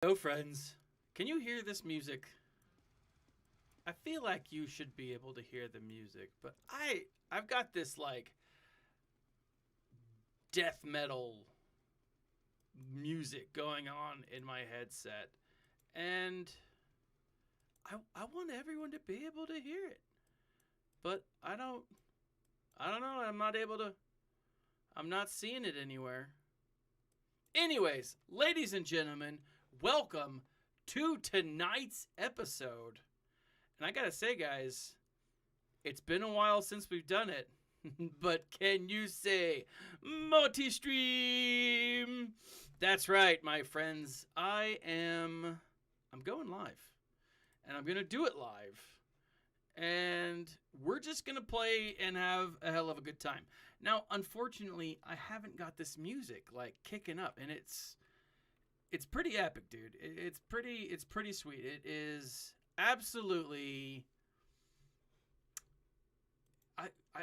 Hello, friends. Can you hear this music? I feel like you should be able to hear the music, but I've got this like death metal music going on in my headset, and I want everyone to be able to hear it, but I don't know. I'm not able to. I'm not seeing it anywhere. Anyways, ladies and gentlemen, welcome to tonight's episode. And I gotta say, guys, it's been a while since we've done it. But can you say multi-stream? That's right, my friends. I'm going live. And I'm gonna do it live. And we're just gonna play and have a hell of a good time. Now, unfortunately, I haven't got this music like kicking up, and it's pretty epic, dude. It's pretty sweet. It is absolutely.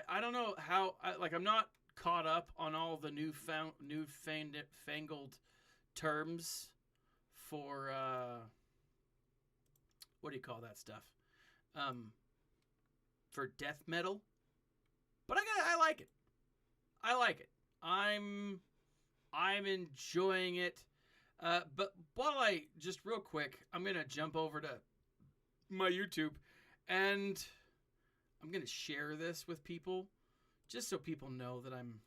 I don't know how. I'm not caught up on all the newfangled terms for what do you call that stuff? For death metal, but I like it. I like it. I'm enjoying it. But while I just real quick, I'm gonna jump over to my YouTube and I'm gonna share this with people, just so people know that I'm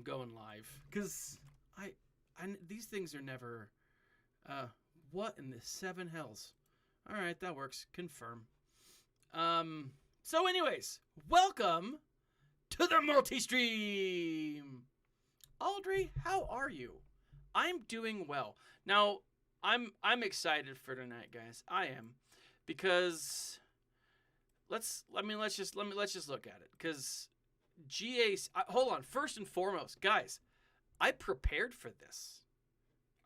going live. Cause I these things are never. What in the seven hells? All right, that works. Confirm. So anyways, welcome to the multi-stream. Audrey, how are you? I'm doing well. Now, I'm excited for tonight, guys. I am, because let's just look at it. Because GAC, hold on. First and foremost, guys, I prepared for this.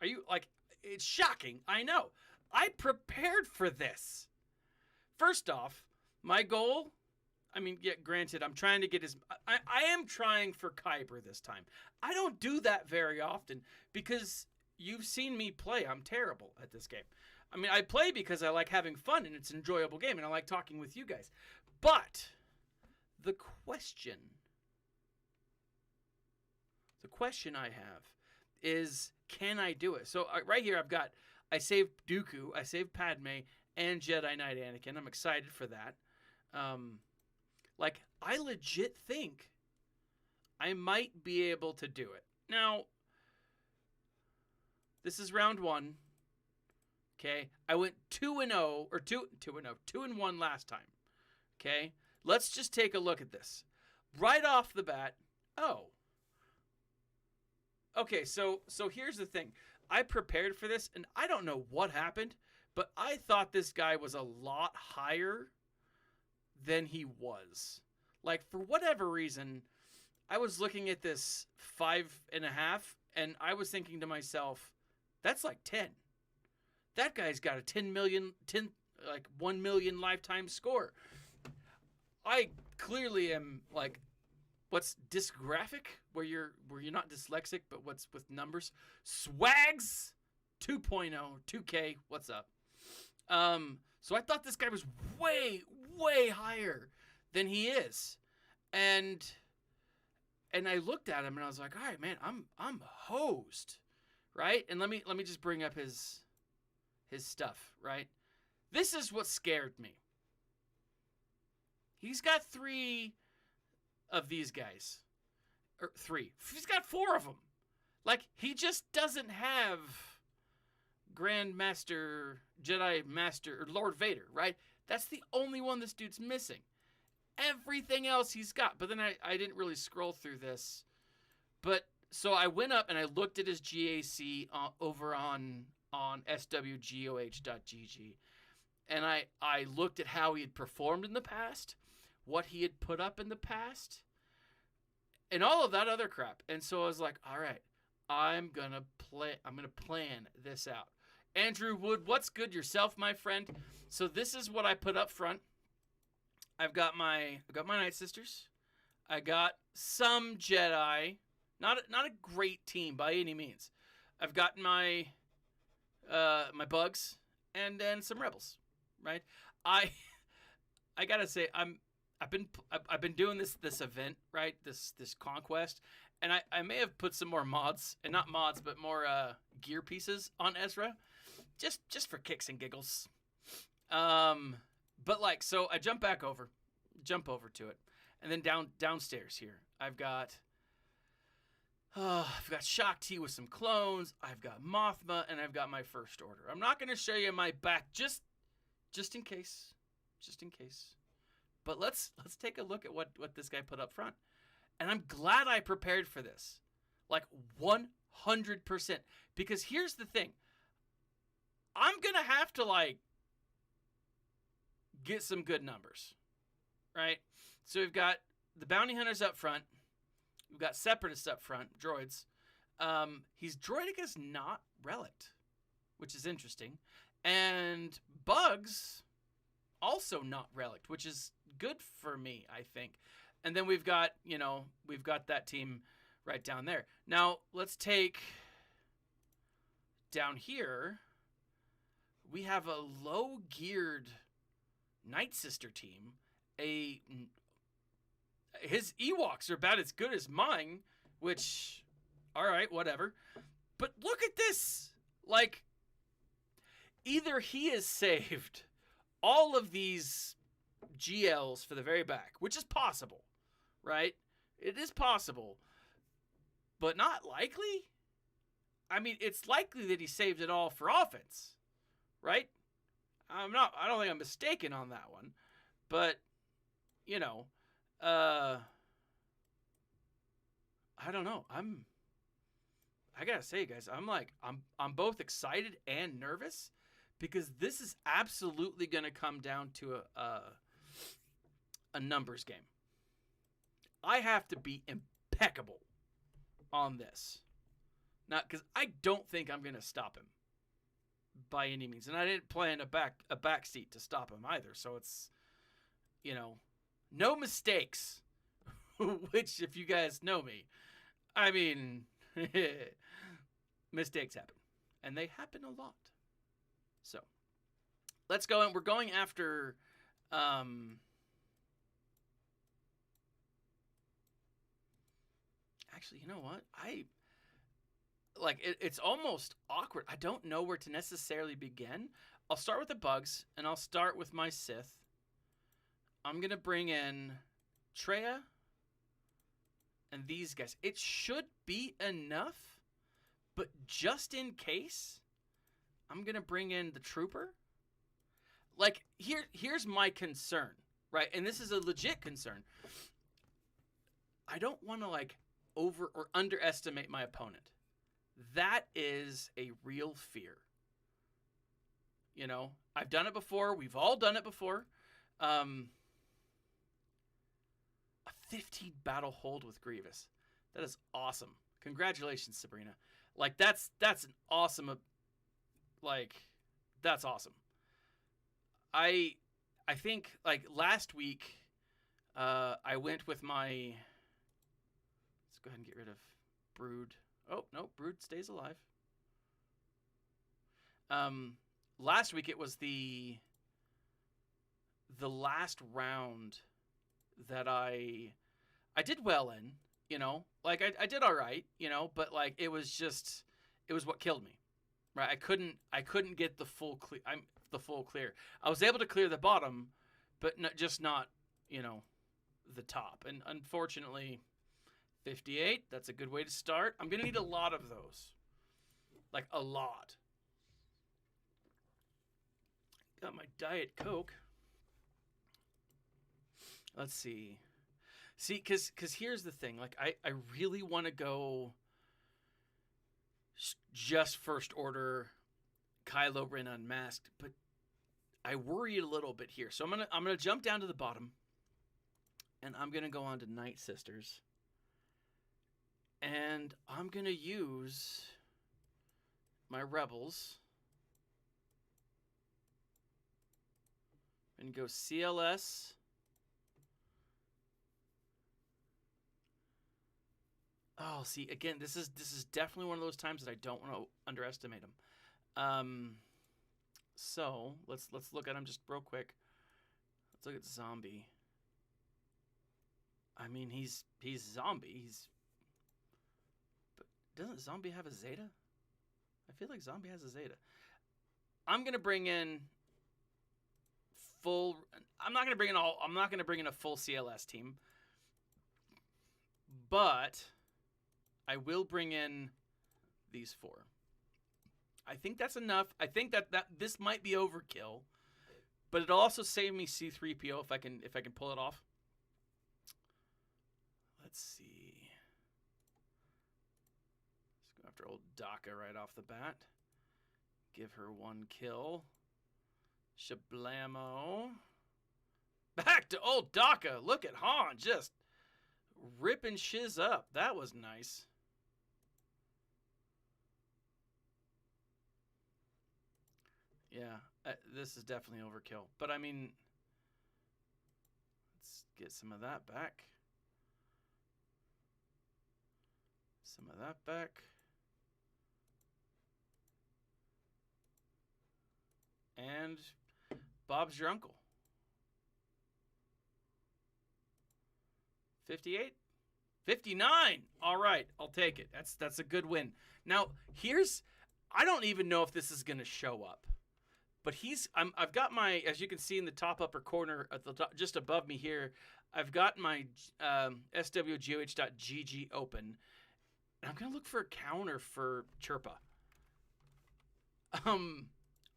Are you like? It's shocking. I know. I prepared for this. First off, my goal. I mean, yeah, granted, I'm trying to get his. I am trying for Kyber this time. I don't do that very often because you've seen me play. I'm terrible at this game. I mean, I play because I like having fun and it's an enjoyable game and I like talking with you guys. But the question I have is, can I do it? So right here, I saved Dooku, I saved Padme, and Jedi Knight Anakin. I'm excited for that. I legit think I might be able to do it. Now, this is round 1. Okay, I went 2-0 or 2-1 last time. Okay, let's just take a look at this right off the bat. Oh, okay. So here's the thing. I prepared for this, and I don't know what happened, but I thought this guy was a lot higher than he was. Like, for whatever reason, I was looking at this 5.5, and I was thinking to myself, that's like 10. That guy's got a 1 million lifetime score. I clearly am like, what's dysgraphic, where you're not dyslexic, but what's with numbers? Swags 2.0, 2K, what's up? So I thought this guy was way, way higher than he is. And I looked at him and I was like, all right, man, I'm hosed. Right? And let me just bring up his stuff, right? This is what scared me. He's got 3 of these guys. Or 3. He's got 4 of them. Like, he just doesn't have Grand Master, Jedi Master, or Lord Vader, right? That's the only one this dude's missing. Everything else he's got. But then I didn't really scroll through this. But so I went up and I looked at his GAC over on swgoh.gg. And I looked at how he had performed in the past, what he had put up in the past, and all of that other crap. And so I was like, all right, I'm going to plan this out. Andrew Wood, what's good yourself, my friend? So this is what I put up front. I've got my Night Sisters. I got some Jedi. Not a great team by any means. I've got my my bugs, and then some rebels. Right? I I gotta say I've been doing this event, right? This conquest, and I may have put some more mods, and not mods, but more gear pieces on Ezra, just for kicks and giggles. But like, so I jump over to it, and then downstairs here, I've got Shock T with some clones. I've got Mothma, and I've got my first order. I'm not going to show you my back, just in case, But let's take a look at what this guy put up front, and I'm glad I prepared for this, like 100%. Because here's the thing, I'm gonna have to like get some good numbers, right? So we've got the bounty hunters up front. We've got separatists up front, droids. He's droidicus, not relict, which is interesting. And bugs, also not relict, which is good for me, I think. And then we've got that team right down there. Now, let's take down here. We have a low-geared Night Sister team. His Ewoks are about as good as mine, which, all right, whatever. But look at this. Like, either he has saved all of these GLs for the very back, which is possible, right? It is possible, but not likely. I mean, it's likely that he saved it all for offense, right? I don't think I'm mistaken on that one, but I don't know. I gotta say, guys, I'm both excited and nervous, because this is absolutely gonna come down to a numbers game. I have to be impeccable on this. Not because I don't think I'm gonna stop him by any means, and I didn't plan a back seat to stop him either. So it's no mistakes. Which, if you guys know me, I mean, mistakes happen, and they happen a lot. So let's go, and we're going after actually, you know what? It's almost awkward. I don't know where to necessarily begin. I'll start with the bugs, and I'll start with my Sith. I'm going to bring in Treya and these guys. It should be enough, but just in case, I'm going to bring in the trooper. Like, here's my concern, right? And this is a legit concern. I don't want to, like, over or underestimate my opponent. That is a real fear. I've done it before. We've all done it before. A 15 battle hold with Grievous. That is awesome. Congratulations, Sabrina. Like, that's an awesome, that's awesome. I think, like, last week, I went with my, let's go ahead and get rid of Brood. Oh, no, Brood stays alive. Last week it was the last round that I did well in, like I did all right, but like it was what killed me, right? I couldn't get the full clear. I was able to clear the bottom, but not the top. And unfortunately, 58, that's a good way to start. I'm going to need a lot of those. Like, a lot. Got my Diet Coke. Let's see. See, because here's the thing. Like, I really want to go just First Order Kylo Ren unmasked, but I worry a little bit here. So I'm gonna jump down to the bottom, and I'm gonna go on to Night Sisters. And I'm going to use my rebels. And go CLS. Oh, see, again, this is definitely one of those times that I don't want to underestimate them. So let's look at him just real quick. Let's look at zombie. I mean, he's zombie. But doesn't zombie have a zeta? I feel like zombie has a zeta. I'm gonna bring in full. I'm not gonna bring in a full CLS team, but I will bring in these 4. I think that's enough. I think that this might be overkill, but it'll also save me C3PO if I can pull it off. Let's see. Let's go after old Daka right off the bat. Give her 1 kill. Shablamo. Back to old Daka. Look at Han just ripping shiz up. That was nice. Yeah, this is definitely overkill. But I mean, let's get some of that back. Some of that back. And Bob's your uncle. 58? 59. All right, I'll take it. That's a good win. Now, I don't even know if this is going to show up. But I've got my, as you can see in the top upper corner, at the top, just above me here, I've got my swgoh.gg open. And I'm going to look for a counter for Chirpa.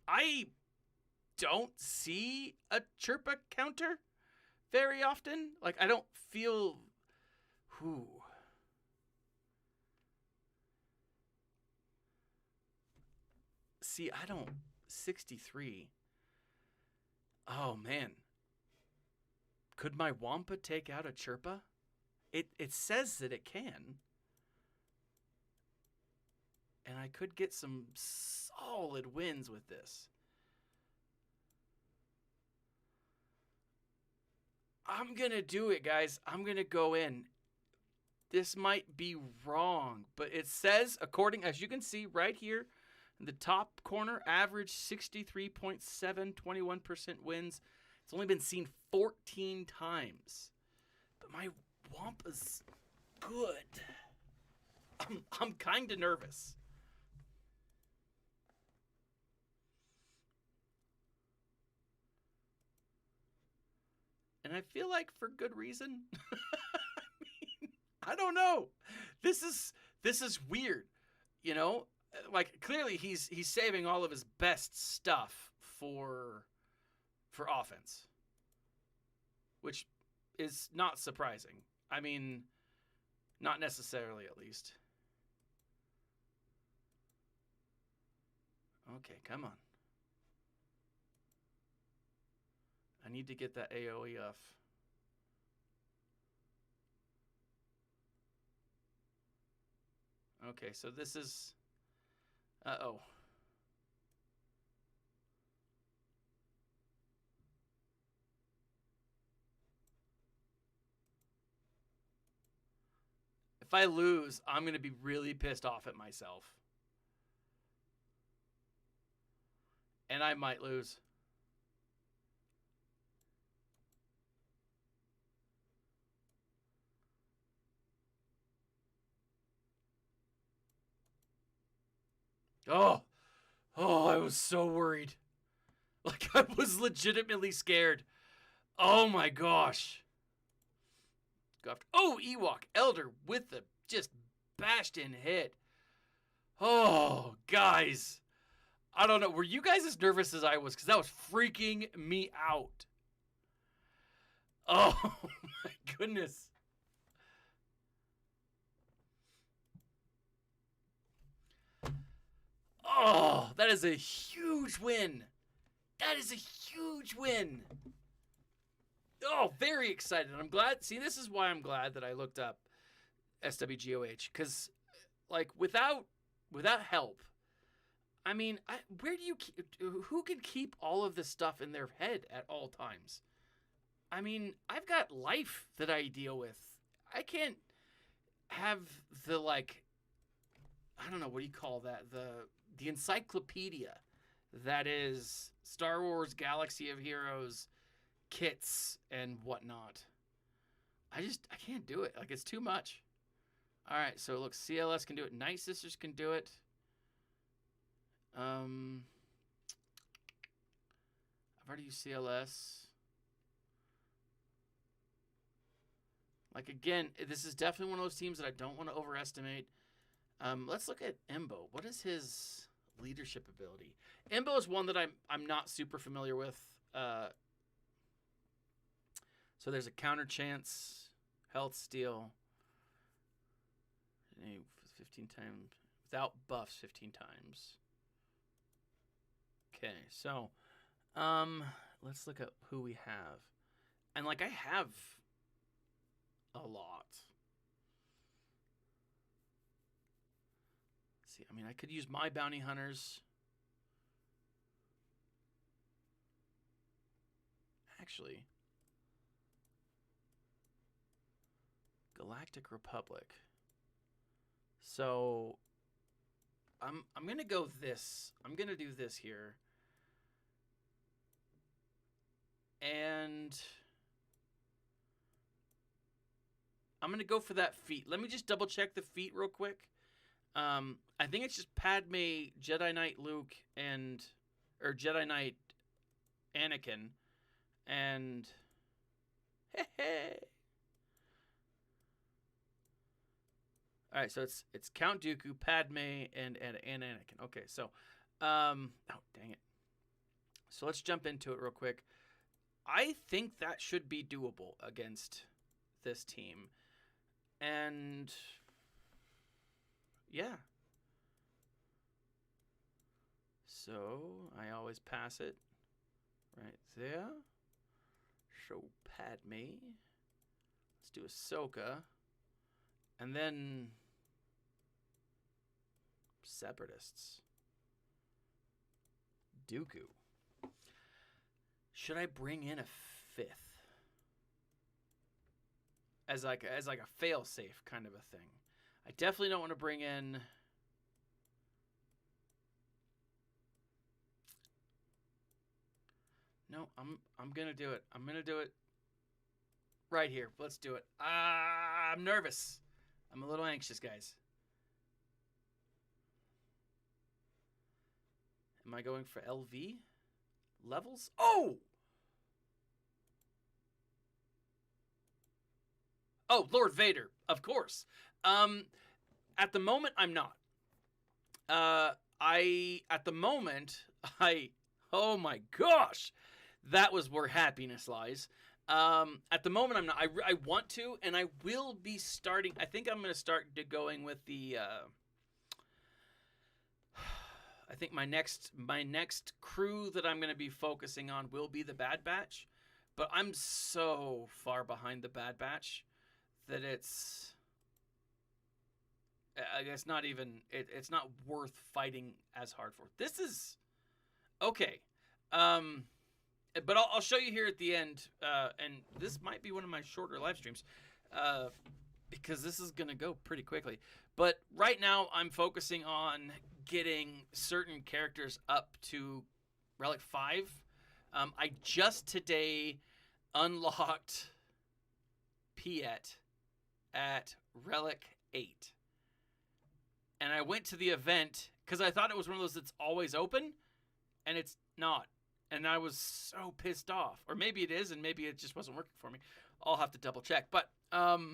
I don't see a Chirpa counter very often. Like, I don't feel... Whew. See, I don't... 63. Oh, man. Could my Wampa take out a Chirpa? It says that it can. And I could get some solid wins with this. I'm going to do it, guys. I'm going to go in. This might be wrong, but it says, as you can see right here, in the top corner, average 63.7, 21% wins. It's only been seen 14 times. But my Wampa's good. I'm kind of nervous. And I feel like for good reason. I don't know. This is weird. You know? Like, clearly he's saving all of his best stuff for offense, which is not surprising. I mean, not necessarily, at least. Okay, come on. I need to get that AoE off. Okay, so this is... Uh-oh. If I lose, I'm going to be really pissed off at myself. And I might lose. Oh, I was so worried. Like, I was legitimately scared. Oh my gosh. Oh, Ewok Elder with the just bashed in hit. Oh, guys. I don't know. Were you guys as nervous as I was? Because that was freaking me out. Oh, my goodness. Oh, that is a huge win. That is a huge win. Oh, very excited. I'm glad. See, this is why I'm glad that I looked up SWGOH. Because, like, without help, I mean, who can keep all of this stuff in their head at all times? I mean, I've got life that I deal with. I can't have the, like, I don't know, what do you call that? The the encyclopedia that is Star Wars Galaxy of Heroes kits and whatnot. I can't do it. Like, it's too much. All right, so look, CLS can do it. Night Sisters can do it. I've already used CLS. Like, again, this is definitely one of those teams that I don't want to overestimate. Let's look at Embo. What is his leadership ability? Embo is one that I'm not super familiar with. So there's a counter chance, health steal, 15 times, without buffs 15 times. Okay, so let's look at who we have. And like, I have a lot. Let's see, I mean, I could use my bounty hunters. Actually, Galactic Republic. So I'm gonna go this. I'm gonna do this here. And I'm going to go for that feat. Let me just double check the feat real quick. I think it's just Padme, Jedi Knight Luke, or Jedi Knight Anakin. And all right, so it's Count Dooku, Padme, and Anakin. Okay, so oh, dang it. So let's jump into it real quick. I think that should be doable against this team. And yeah. So I always pass it right there. Show Padme. Let's do Ahsoka. And then Separatists. Dooku. Should I bring in a fifth? As like a fail-safe kind of a thing. I definitely don't want to bring in... No, I'm going to do it. I'm going to do it right here. Let's do it. I'm nervous. I'm a little anxious, guys. Am I going for LV levels? Oh! Oh, Lord Vader, of course. At the moment, I'm not. Oh my gosh, that was where happiness lies. At the moment, I'm not. I want to, and I will be starting. I think I'm going to start going with the. I think my next crew that I'm going to be focusing on will be the Bad Batch, but I'm so far behind the Bad Batch that it's. I guess not even. It's not worth fighting as hard for. This is okay. But I'll show you here at the end, and this might be one of my shorter live streams, because this is going to go pretty quickly. But right now, I'm focusing on getting certain characters up to Relic 5. I just today unlocked Piet at Relic 8. And I went to the event because I thought it was one of those that's always open, and it's not. And I was so pissed off. Or maybe it is, and maybe it just wasn't working for me. I'll have to double check. But, yeah,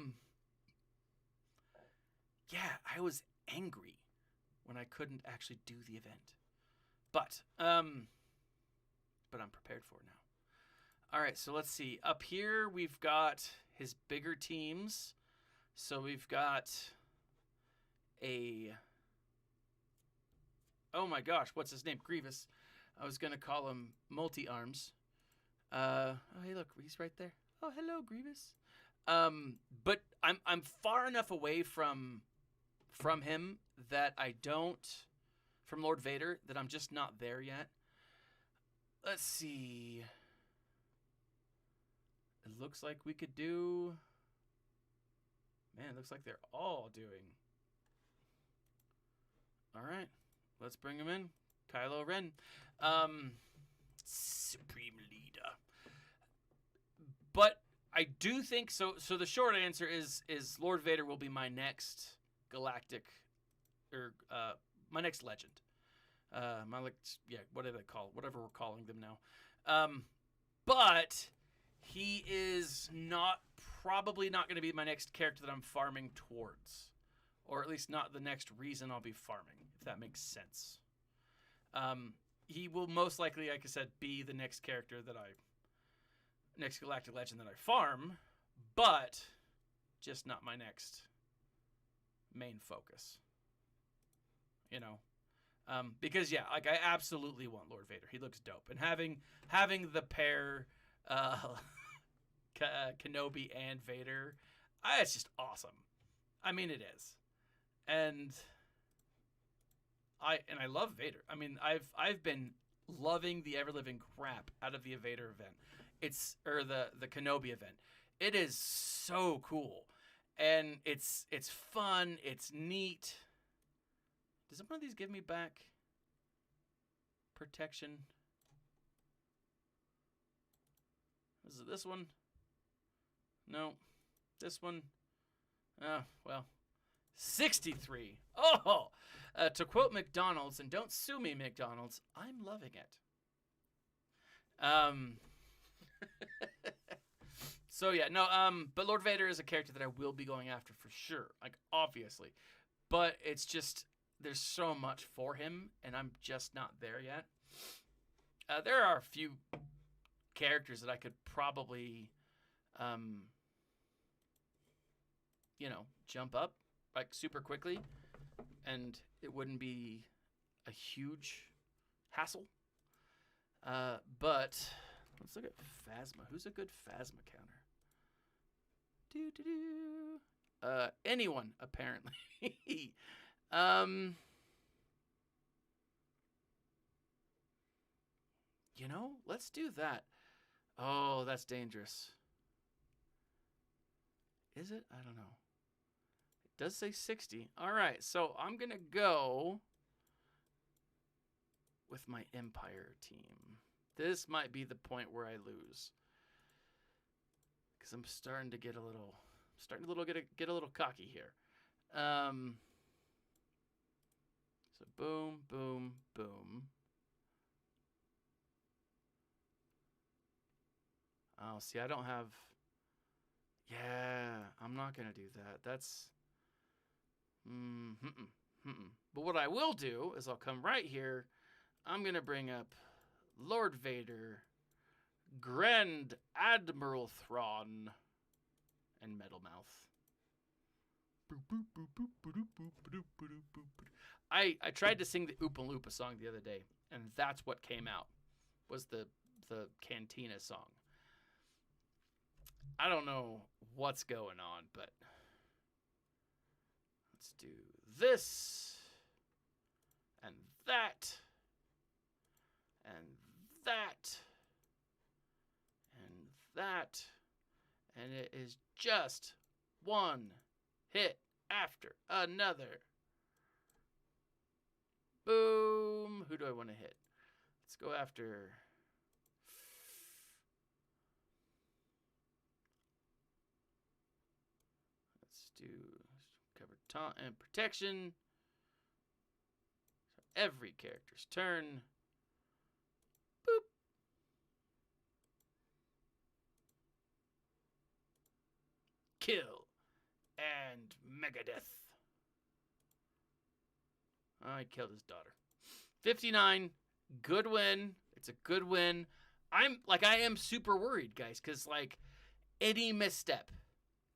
I was angry when I couldn't actually do the event. But I'm prepared for it now. All right, so let's see. Up here, we've got his bigger teams. So we've got oh my gosh, what's his name? Grievous. I was going to call him Multi-Arms. Oh, hey, look, he's right there. Oh, hello, Grievous. But I'm far enough away from him that I don't... From Lord Vader, that I'm just not there yet. Let's see. It looks like we could do... Man, it looks like they're all doing... All right. Let's bring him in. Kylo Ren. Supreme Leader. But I do think so. So the short answer is Lord Vader will be my next galactic, or my next legend. What do they call it? Whatever we're calling them now. But he is probably not going to be my next character that I'm farming towards, or at least not the next reason I'll be farming, if that makes sense. He will most likely, like I said, be the next character next galactic legend that I farm, but just not my next main focus. You know, because yeah, like I absolutely want Lord Vader. He looks dope, and having the pair, Kenobi and Vader, it's just awesome. I mean, it is, and I love Vader. I mean, I've been loving the ever living crap out of the Vader event. The Kenobi event. It is so cool, and it's fun. It's neat. Does one of these give me back protection? Is it this one? No. This one? Oh, well. 63. Oh! To quote McDonald's, and don't sue me, McDonald's, I'm loving it. So yeah, no, but Lord Vader is a character that I will be going after for sure. Like, obviously. But it's just, there's so much for him, and I'm just not there yet. There are a few characters that I could probably, jump up, like, super quickly, and it wouldn't be a huge hassle. But let's look at Phasma. Who's a good Phasma counter? Anyone, apparently. Let's do that. Oh, that's dangerous. Is it? I don't know. It does say 60. All right, so I'm going to go with my Empire team. This might be the point where I lose, because I'm starting to get a little cocky here. So boom, boom, boom. Oh, see, I don't have. Yeah, I'm not gonna do that. That's. But what I will do is I'll come right here. I'm gonna bring up Lord Vader, Grand Admiral Thrawn, and Metal Mouth. I tried to sing the Oompa Loompa song the other day, and that's what came out, was the Cantina song. I don't know what's going on, but let's do this, and that, and that, and that, and it is just one hit after another. Boom. Who do I want to hit? Let's go after. Let's do cover taunt and protection. So every character's turn. Boop. Kill and Megadeth. I killed his daughter. 59. Good win. It's a good win. I am super worried, guys, because, like, any misstep.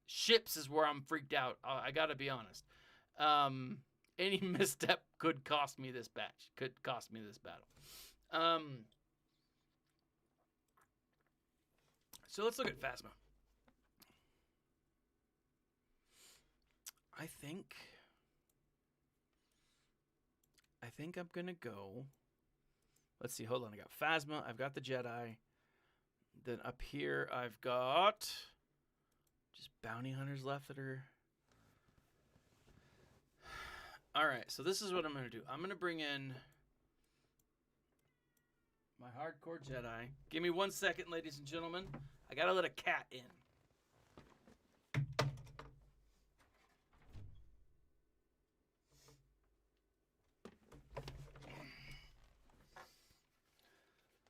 Ships is where I'm freaked out. I gotta be honest. Any misstep could cost me this batch. Could cost me this battle. So let's look at Phasma. I think I'm going to go. Let's see. Hold on. I got Phasma. I've got the Jedi. Then up here, I've got just bounty hunters left that are. All right, so this is what I'm going to do. I'm going to bring in my hardcore Jedi. Give me 1 second, ladies and gentlemen. I got to let a cat in.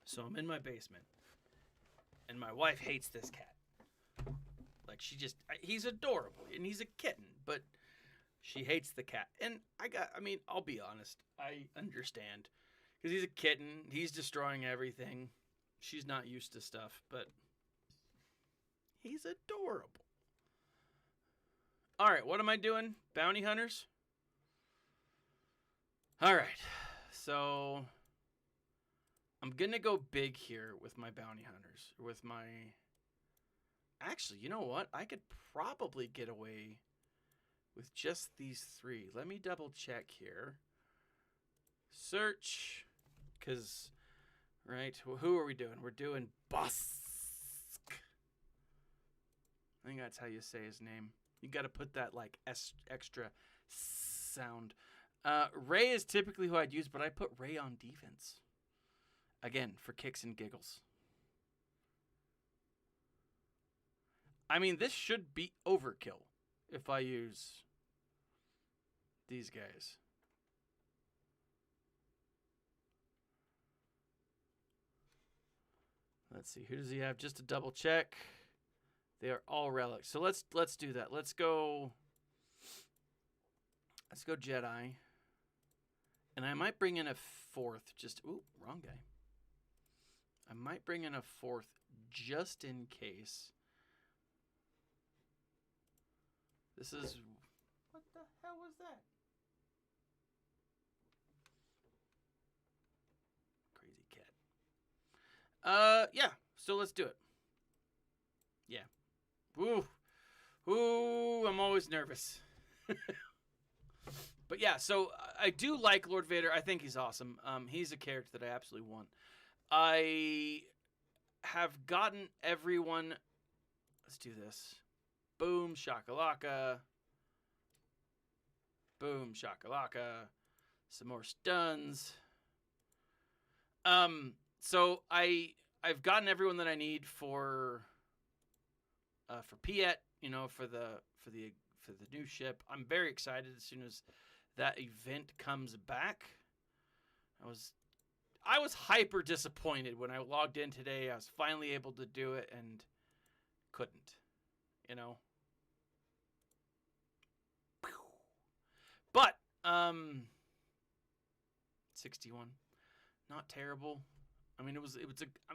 So I'm in my basement, and my wife hates this cat. Like, he's adorable, and he's a kitten, but she hates the cat. And I'll be honest, I understand. Because he's a kitten, he's destroying everything. She's not used to stuff, but he's adorable. All right, what am I doing? Bounty hunters? All right, so I'm going to go big here with my bounty hunters. Actually, you know what? I could probably get away with just these 3. Let me double check here. Search. Because, right, who are we doing? We're doing Busk. I think that's how you say his name. You got to put that, like, extra sound. Ray is typically who I'd use, but I put Ray on defense. Again, for kicks and giggles. I mean, this should be overkill if I use these guys. Let's see. Who does he have? Just to double check. They are all relics. So let's do that. Let's go Jedi. And I might bring in a 4th. Ooh, wrong guy. I might bring in a 4th just in case. This is... What the hell was that? Crazy cat. Yeah. So let's do it. Yeah. Ooh, I'm always nervous. But yeah, so I do like Lord Vader. I think he's awesome. He's a character that I absolutely want. I have gotten everyone... Let's do this. Boom, shakalaka. Boom, shakalaka. Some more stuns. So I've gotten everyone that I need for Piet, you know, for the new ship. I'm very excited as soon as that event comes back. I was hyper disappointed when I logged in today. I was finally able to do it and couldn't, you know. But 61, not terrible. I mean,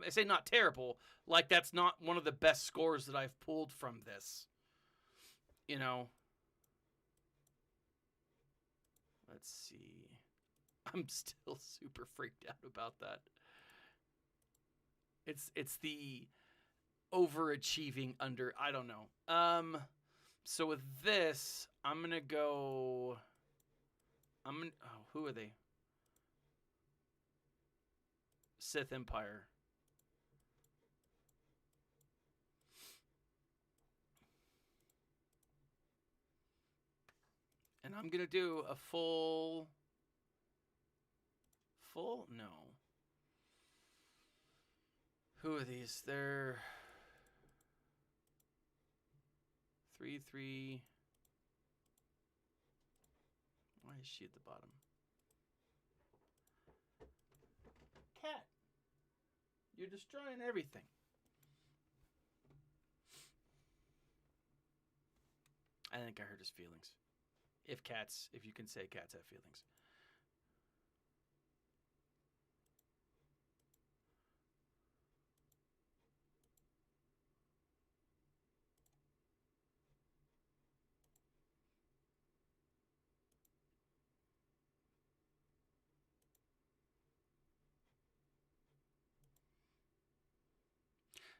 I say not terrible, like that's not one of the best scores that I've pulled from this. You know. Let's see. I'm still super freaked out about that. It's the overachieving under, I don't know. So with this, I'm going to go who are they? Sith Empire. And I'm going to do a full? No. Who are these? They're 3-3. Why is she at the bottom? Cat. You're destroying everything. I think I hurt his feelings. If you can say cats have feelings.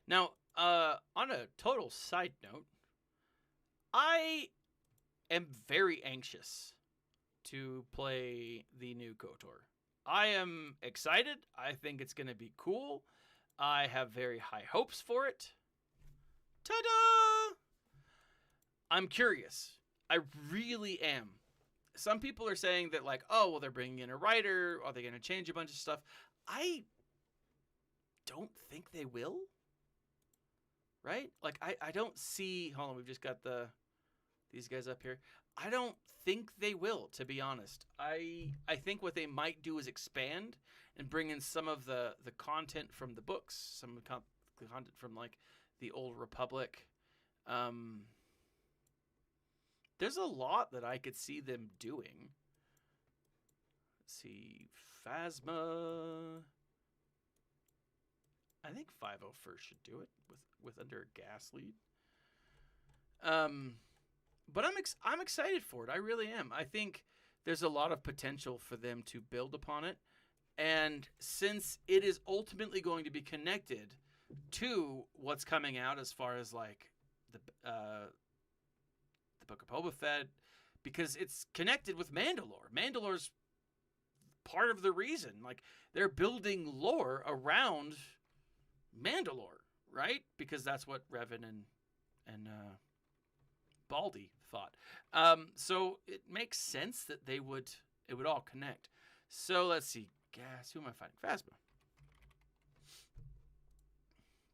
Now, on a total side note, I am very anxious to play the new KOTOR. I am excited. I think it's going to be cool. I have very high hopes for it. Ta-da! I'm curious. I really am. some people are saying that, like, oh, well, they're bringing in a writer. Are they going to change a bunch of stuff? I don't think they will. Right? Like, I don't see... Hold on, we've just got these guys up here. I don't think they will, to be honest. I think what they might do is expand and bring in some of the content from the books, some of the content from, like, the Old Republic. There's a lot that I could see them doing. Let's see, Phasma. I think 501st should do it with under a gas lead. But I'm excited for it. I really am. I think there's a lot of potential for them to build upon it. And since it is ultimately going to be connected to what's coming out as far as, like, the Book of Boba Fett, because it's connected with Mandalore. Mandalore's part of the reason. Like, they're building lore around Mandalore, right? Because that's what Revan and Baldy thought. So it makes sense that it would all connect. So let's see. Gas. Who am I fighting? Phasma.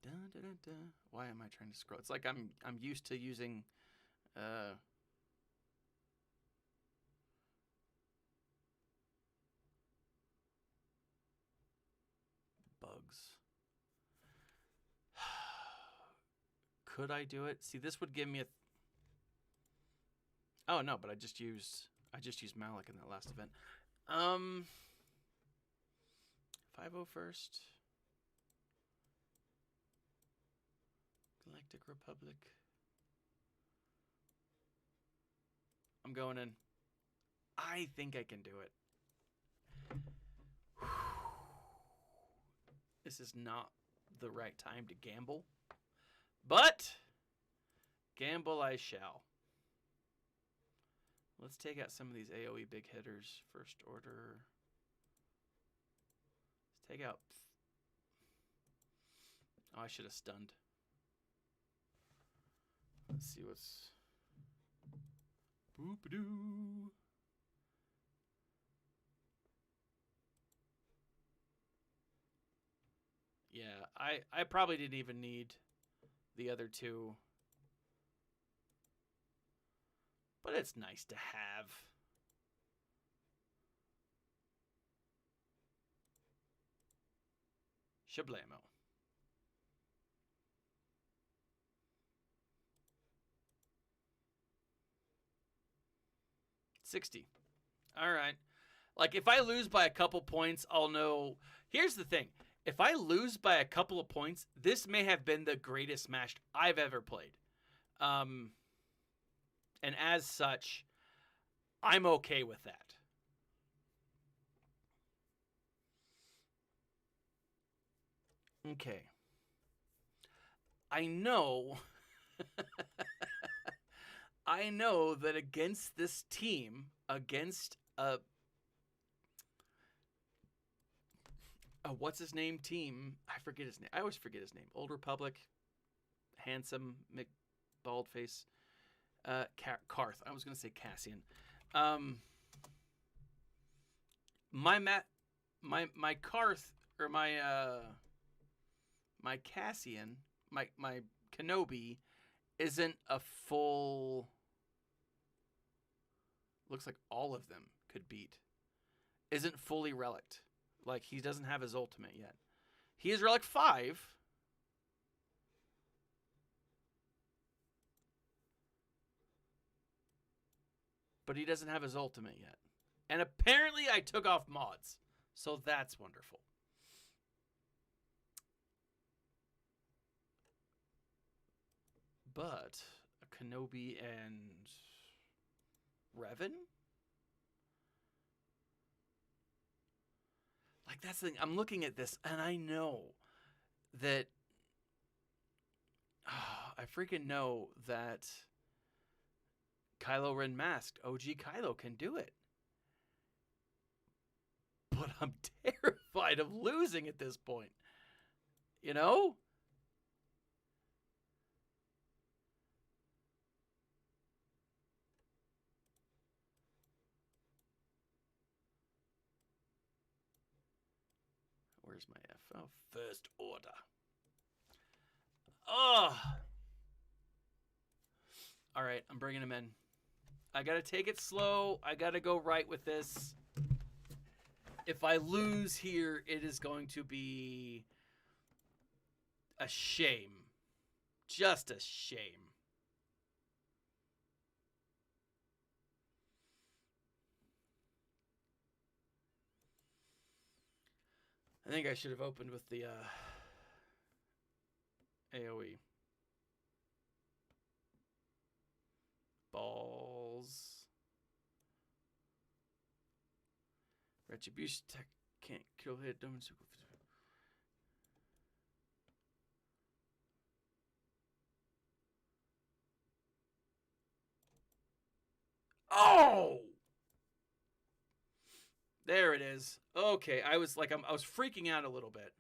Dun, dun, dun, dun. Why am I trying to scroll? It's like I'm used to using bugs. Could I do it? See, this would give me a... Oh, no, but I just used Malik in that last event. 501st. Galactic Republic. I'm going in. I think I can do it. This is not the right time to gamble. But gamble I shall. Let's take out some of these AoE big hitters. First order. Let's take out... Oh, I should have stunned. Let's see what's... Boop-a-doo. Yeah, I probably didn't even need the other two. But it's nice to have. Shablamo. $60. All right. Like, if I lose by a couple points, I'll know. Here's the thing. If I lose by a couple of points, this may have been the greatest Smash I've ever played. And as such, I'm okay with that. Okay. I know... I know that against this team, against a what's his name team, I forget his name. I always forget his name. Old Republic, handsome, bald-face, Karth. I was going to say Cassian. My Karth, or my Cassian, my Kenobi isn't a full... Looks like all of them could beat. Isn't fully relicked. Like, he doesn't have his ultimate yet. He is relic 5. But he doesn't have his ultimate yet. And apparently I took off mods. So that's wonderful. But a Kenobi and Revan? Like, that's the thing. I'm looking at this, and I know that... I freaking know that Kylo Ren Masked, OG Kylo, can do it. But I'm terrified of losing at this point. You know? Oh, first order. Oh. All right, I'm bringing him in. I got to take it slow. I got to go right with this. If I lose here, it is going to be a shame. Just a shame. I think I should have opened with the AoE. Balls. Retribution tech can't kill hit. Oh! There it is. Okay, I was freaking out a little bit.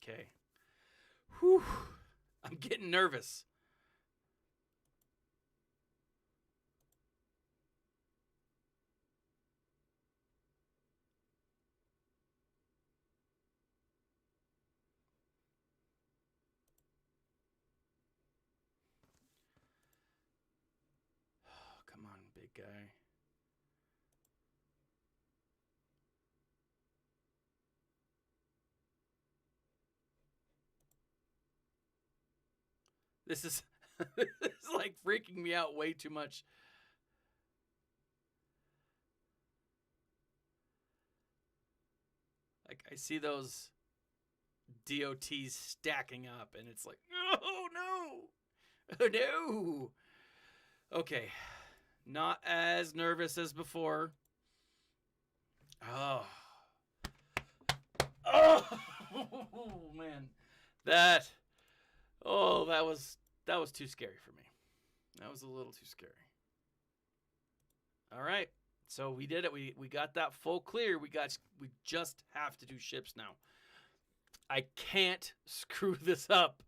Okay. Whew. I'm getting nervous. Oh, come on, big guy. This is this is like freaking me out way too much. Like I see those DOTs stacking up and it's like, oh no. Oh no. Okay. Not as nervous as before. Oh. Oh man. That was too scary for me. That was a little too scary. All right. So we did it. We got that full clear. We just have to do ships now. I can't screw this up.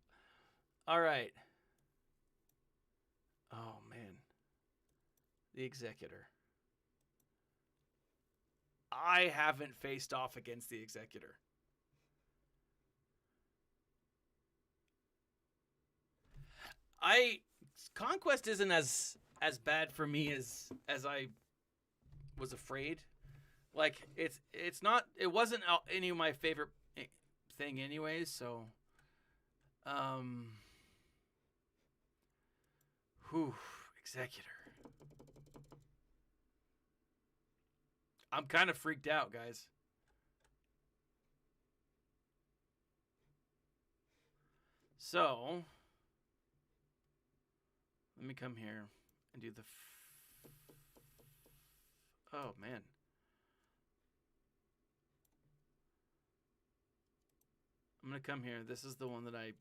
All right. Oh man. The Executor. I haven't faced off against the Executor. Conquest isn't as bad for me as I was afraid. Like it's not. It wasn't any of my favorite thing, anyways. So, whew, Executor. I'm kind of freaked out, guys. So, let me come here and do the. Oh man. I'm gonna come here. This is the one that I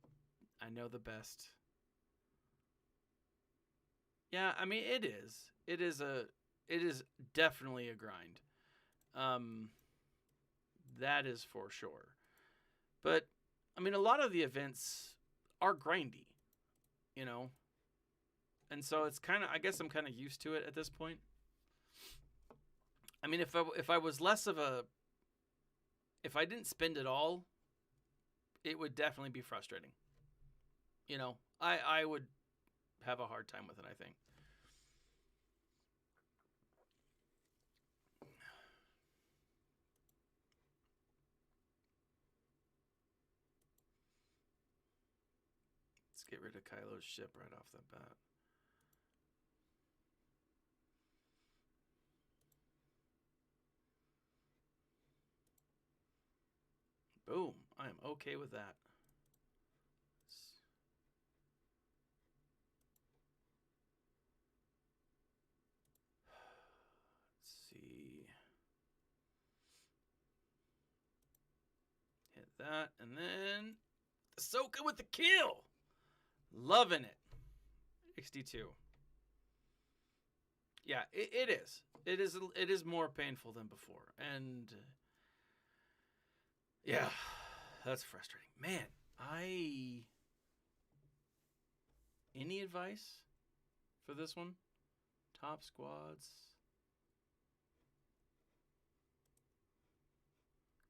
know the best. Yeah, I mean it is. It is definitely a grind. That is for sure. But I mean a lot of the events are grindy, you know. And so it's kind of I guess I'm kind of used to it at this point. I mean if I was less of a if I didn't spend it all, it would definitely be frustrating. You know, I would have a hard time with it, I think. Let's get rid of Kylo's ship right off the bat. Boom. I am okay with that. Hit that, and then Ahsoka with the kill. Loving it. XD2. Yeah, it is. It is more painful than before, and yeah, that's frustrating. Man, any advice for this one? Top squads,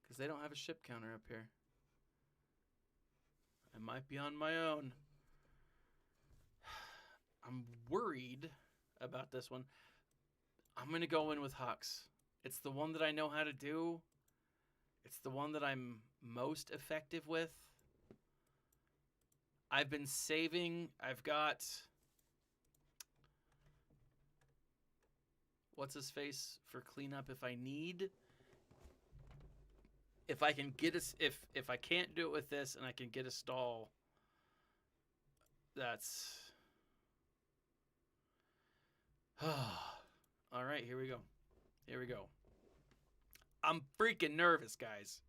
because they don't have a ship counter up here. I might be on my own. I'm worried about this one. I'm going to go in with Hux. It's the one that I know how to do. It's the one that I'm most effective with. I've been saving. I've got... What's his face for cleanup if I need. If I can get a... If I can't do it with this and I can get a stall, that's... All right, here we go. Here we go. I'm freaking nervous, guys.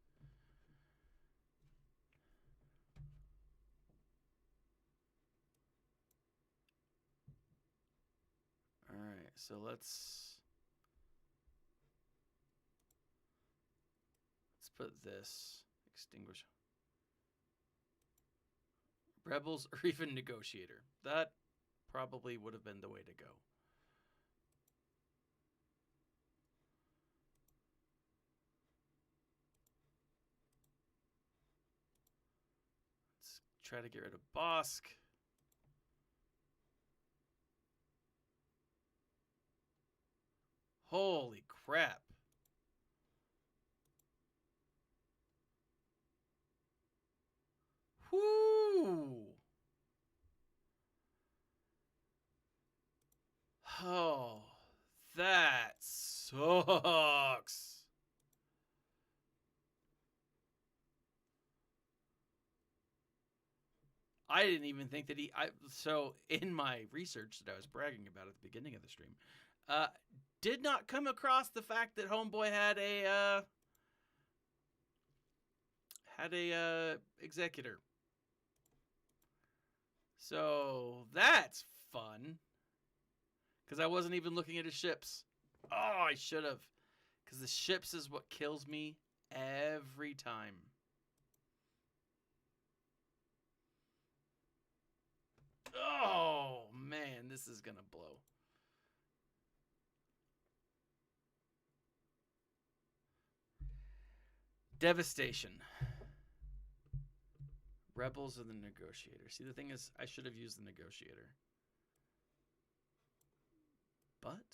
All right, so let's put this extinguish. Rebels or even negotiator. That probably would have been the way to go. Let's try to get rid of Bosk. Holy crap. Whoo! Oh, that sucks. I didn't even think that so in my research that I was bragging about at the beginning of the stream, did not come across the fact that Homeboy had a executor. So that's fun. Because I wasn't even looking at his ships. Oh, I should have. Because the ships is what kills me every time. Oh, man, this is going to blow. Devastation. Rebels or the negotiator. See, the thing is, I should have used the negotiator. But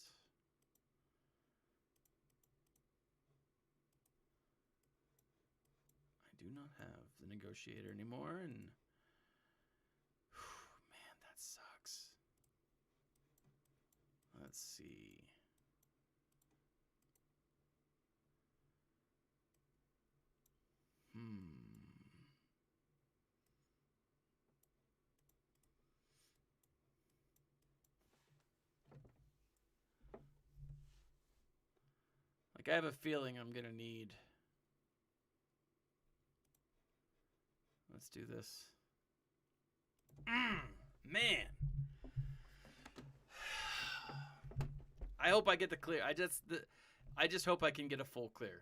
I do not have the negotiator anymore, and man, that sucks. Let's see. Like, I have a feeling I'm going to need... Let's do this. Man. I hope I get the clear. I just hope I can get a full clear.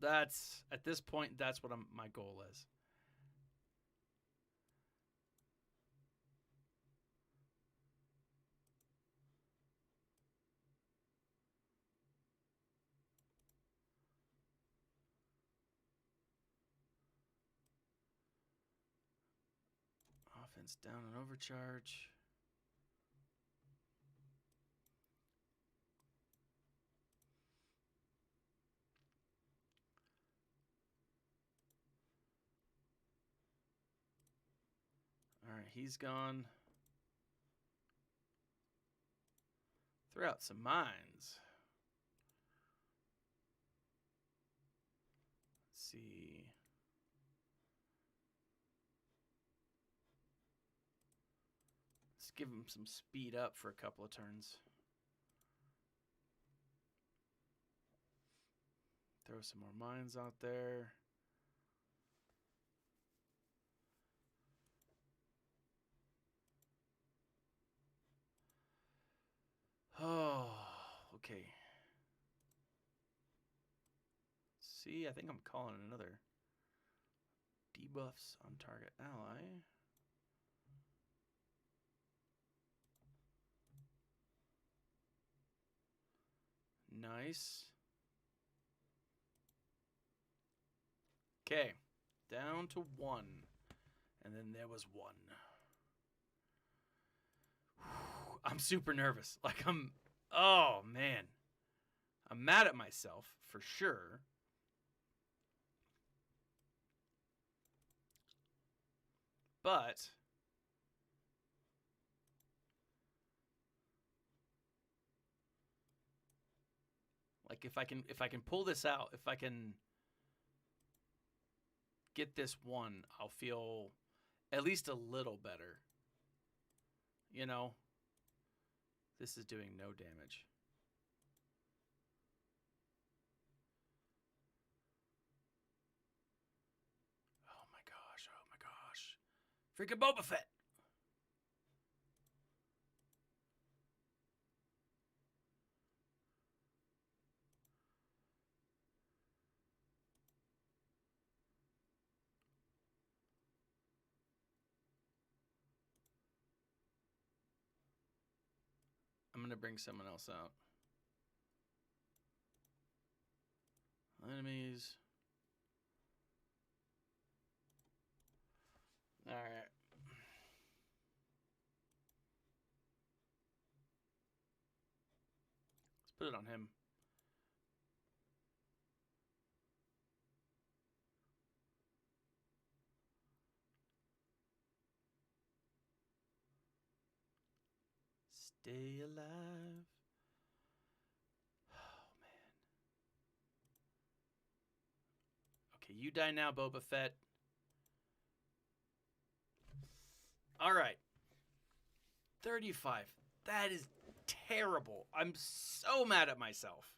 That's, at this point, that's what my goal is. Offense down and overcharge. All right, he's gone. Throw out some mines. Let's see. Let's give him some speed up for a couple of turns. Throw some more mines out there. Oh, See, I think I'm calling another debuffs on target ally. Nice. Okay, down to 1. And then there was 1. Whew, I'm super nervous. Like oh man. I'm mad at myself for sure. But like if I can pull this out, if I can get this 1, I'll feel at least a little better. You know, this is doing no damage. Oh my gosh, oh my gosh. Freaking Boba Fett. I'm going to bring someone else out. Enemies. All right. Let's put it on him. Stay alive. Oh, man. Okay, you die now, Boba Fett. All right. 35. That is terrible. I'm so mad at myself.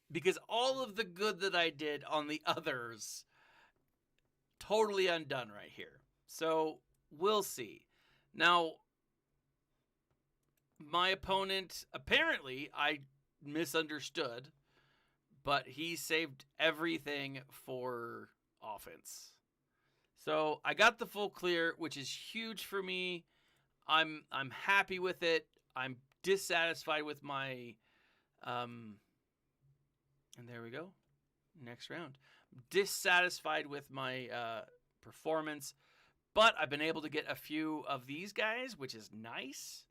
Because all of the good that I did on the others, totally undone right here. So we'll see. Now, my opponent, apparently, I misunderstood, but he saved everything for offense. So I got the full clear, which is huge for me. I'm happy with it. I'm dissatisfied with my and there we go. Next round. Dissatisfied with my performance, but I've been able to get a few of these guys, which is nice.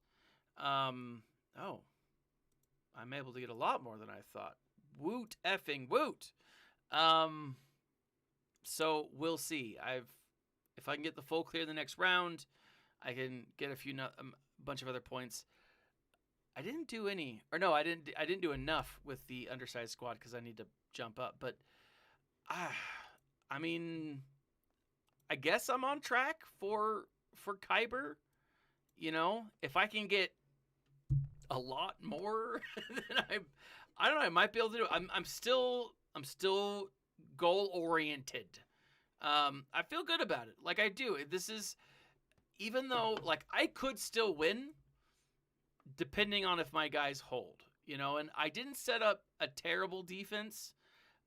Oh, I'm able to get a lot more than I thought. Woot effing woot. So we'll see. If I can get the full clear the next round, I can get a bunch of other points. I didn't do any, or no, I didn't do enough with the undersized squad because I need to jump up. But I mean, I guess I'm on track for Kyber. You know, if I can get a lot more, then I don't know. I might be able to do it. I'm still goal oriented. I feel good about it. Like I do. This is, even though like I could still win, depending on if my guys hold. You know, and I didn't set up a terrible defense.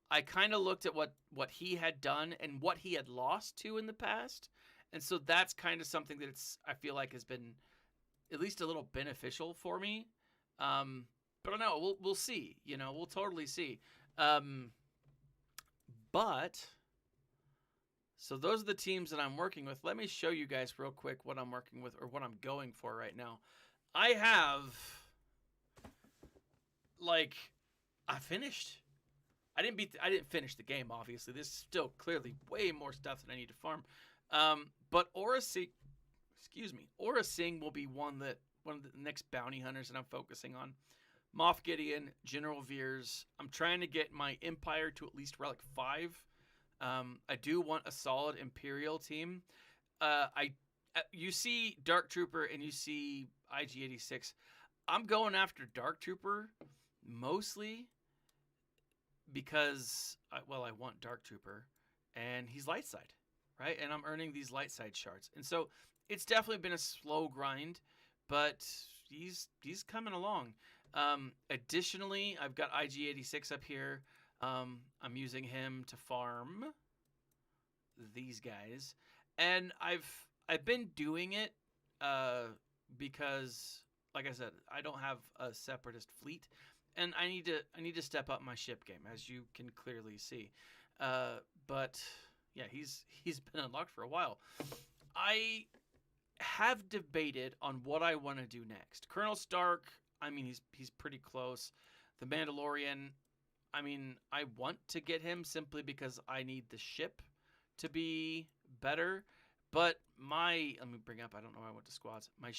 I kind of looked at what he had done and what he had lost to in the past, and so that's kind of something that I feel like has been at least a little beneficial for me. But I don't know. We'll see. You know, we'll totally see. But so those are the teams that I'm working with. Let me show you guys real quick what I'm working with or what I'm going for right now. I have like I finished. I didn't finish the game, obviously. There's still clearly way more stuff that I need to farm. But Aura Sing will be one of the next bounty hunters that I'm focusing on. Moff Gideon, General Veers. I'm trying to get my Empire to at least Relic 5. I do want a solid Imperial team. You see Dark Trooper and you see IG-86. I'm going after Dark Trooper mostly because, I want Dark Trooper, and he's light side, right? And I'm earning these light side shards. And so it's definitely been a slow grind, but he's coming along. Additionally, I've got IG86 up here. I'm using him to farm these guys, and I've been doing it because, like I said, I don't have a separatist fleet, and I need to step up my ship game, as you can clearly see. But yeah, he's been unlocked for a while. I have debated on what I want to do next. Colonel Stark, I mean, he's pretty close. The Mandalorian, I mean, I want to get him simply because I need the ship to be better. But let me bring up, I don't know why I went to squads. My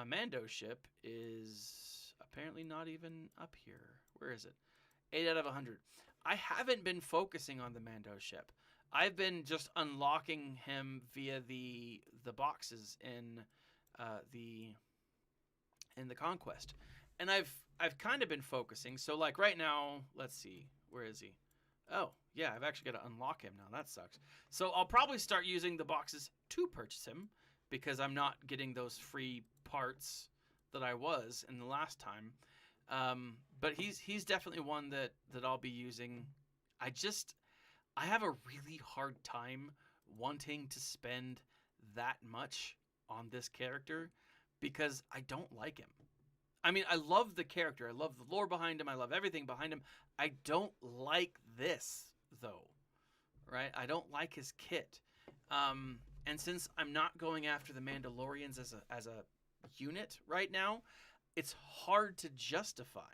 Mando ship is apparently not even up here. Where is it? 8 out of 100. I haven't been focusing on the Mando ship. I've been just unlocking him via the boxes in the conquest, and I've kind of been focusing. So like right now, let's see, where is he? Oh yeah, I've actually got to unlock him now. That sucks. So I'll probably start using the boxes to purchase him because I'm not getting those free parts that I was in the last time. But he's definitely one that I'll be using. I have a really hard time wanting to spend that much on this character because I don't like him. I mean, I love the character. I love the lore behind him. I love everything behind him. I don't like this, though, right? I don't like his kit. And since I'm not going after the Mandalorians as a unit right now, it's hard to justify,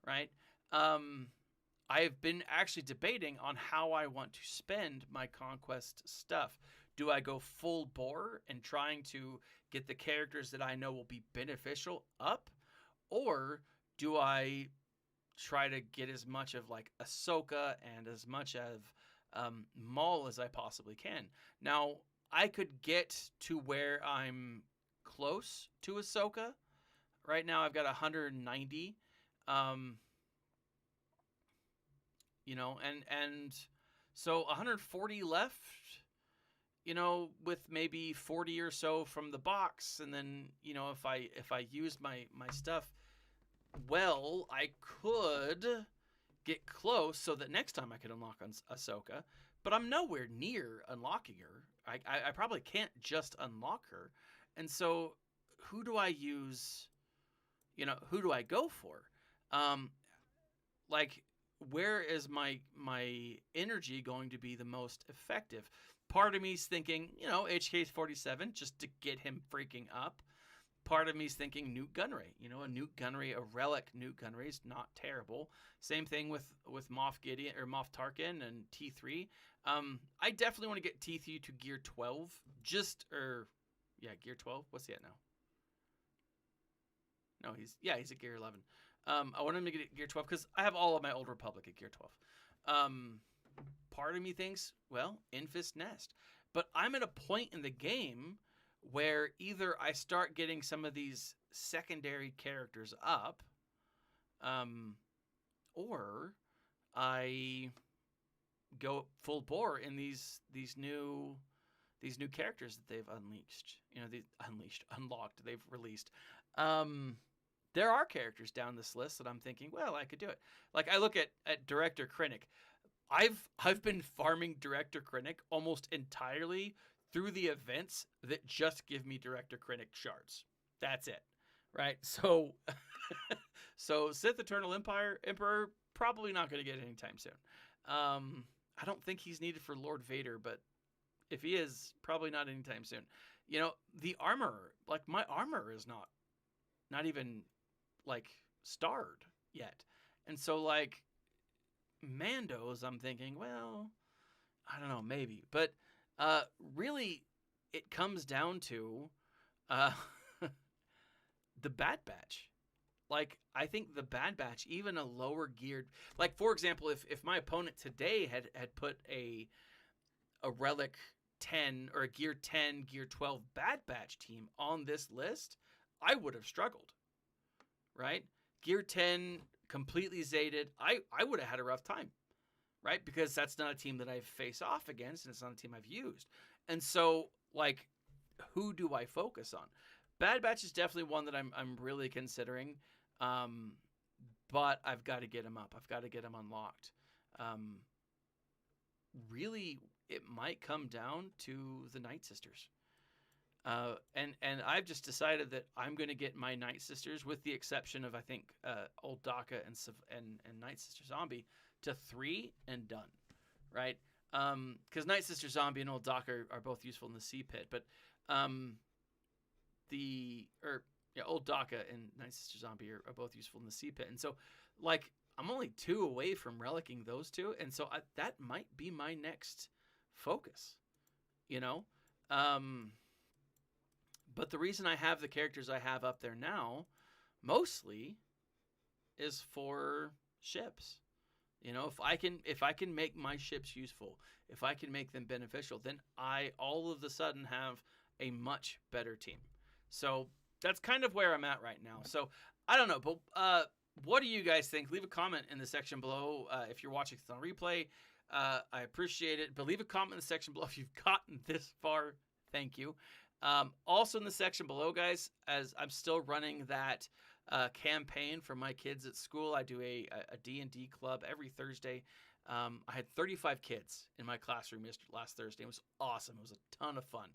right? I've been actually debating on how I want to spend my conquest stuff. Do I go full bore and trying to get the characters that I know will be beneficial up? Or do I try to get as much of like Ahsoka and as much of Maul as I possibly can? Now, I could get to where I'm close to Ahsoka. Right now I've got 190. And so 140 left, with maybe 40 or so from the box. And then, if I use my stuff well, I could get close so that next time I could unlock Ahsoka. But I'm nowhere near unlocking her. I probably can't just unlock her. And so who do I use? Who do I go for? Where is my energy going to be the most effective? Part of me's thinking, HK-47 just to get him freaking up. Part of me's thinking Newt Gunray. A Newt Gunray, a relic Newt Gunray is not terrible. Same thing with Moff Gideon or Moff Tarkin and T3. I definitely want to get T3 to gear 12. Gear 12. What's he at now? No, he's at gear 11. I want him to get gear 12 because I have all of my Old Republic at gear 12. Part of me thinks, well, Infist Nest. But I'm at a point in the game where either I start getting some of these secondary characters up, or I go full bore in these new characters that they've unlocked, they've released. There are characters down this list that I'm thinking, well, I could do it. Like I look at Director Krennic. I've been farming Director Krennic almost entirely through the events that just give me Director Krennic shards. That's it, right? So, Sith Eternal Emperor probably not going to get anytime soon. I don't think he's needed for Lord Vader, but if he is, probably not anytime soon. The armor, like my armor is not even like starred yet. And so like Mandos, I'm thinking, well, I don't know, maybe. But really it comes down to the Bad Batch. Like I think the Bad Batch, even a lower geared, like for example, if my opponent today had put a Relic 10 or a Gear 10, Gear 12 Bad Batch team on this list, I would have struggled, right? Gear 10 completely zated. I would have had a rough time, right? Because that's not a team that I face off against, and it's not a team I've used. And so, like, who do I focus on? Bad Batch is definitely one that I'm really considering. But I've got to get him up. I've got to get him unlocked. Really, it might come down to the Night Sisters. And I've just decided that I'm going to get my Night Sisters, with the exception of, I think, Old Daka and Night Sister Zombie, to 3 and done, right? Because Night Sister Zombie and Old Daka are both useful in the Sea Pit, but Old Daka and Night Sister Zombie are both useful in the Sea Pit, and so like I'm only 2 away from relicking those 2, and so that might be my next focus, you know. But the reason I have the characters I have up there now, mostly, is for ships. You know, if I can make my ships useful, if I can make them beneficial, then I all of a sudden have a much better team. So that's kind of where I'm at right now. So I don't know, but what do you guys think? Leave a comment in the section below if you're watching this on replay. I appreciate it. But leave a comment in the section below if you've gotten this far. Thank you. Also in the section below, guys, as I'm still running that campaign for my kids at school. I do a D&D club every Thursday. I had 35 kids in my classroom last Thursday. It was awesome. It was a ton of fun.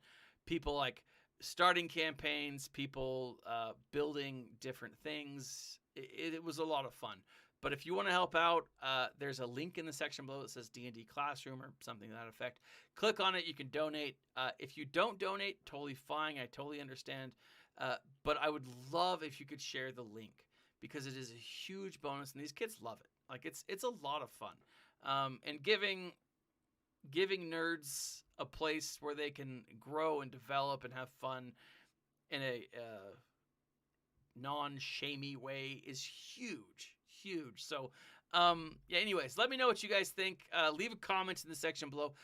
People like starting campaigns, people building different things. It was a lot of fun. But if you want to help out, there's a link in the section below that says D&D Classroom or something to that effect. Click on it. You can donate. If you don't donate, totally fine. I totally understand. But I would love if you could share the link, because it is a huge bonus, and these kids love it. Like it's a lot of fun. And giving nerds a place where they can grow and develop and have fun in a non-shamey way is huge. So, yeah, anyways, let me know what you guys think. Leave a comment in the section below.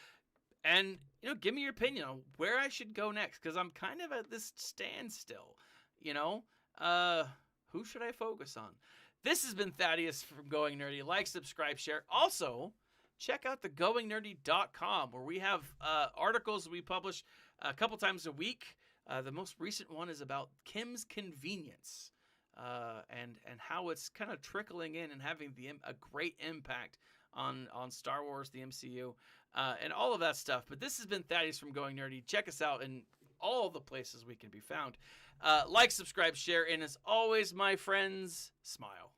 And, give me your opinion on where I should go next, because I'm kind of at this standstill, Who should I focus on? This has been Thaddeus from Going Nerdy. Like, subscribe, share. Also, check out the goingnerdy.com, where we have articles we publish a couple times a week. The most recent one is about Kim's Convenience. And how it's kind of trickling in and having a great impact on Star Wars, the MCU, and all of that stuff. But this has been Thaddeus from Going Nerdy. Check us out in all the places we can be found. Like, subscribe, share, and as always, my friends, smile.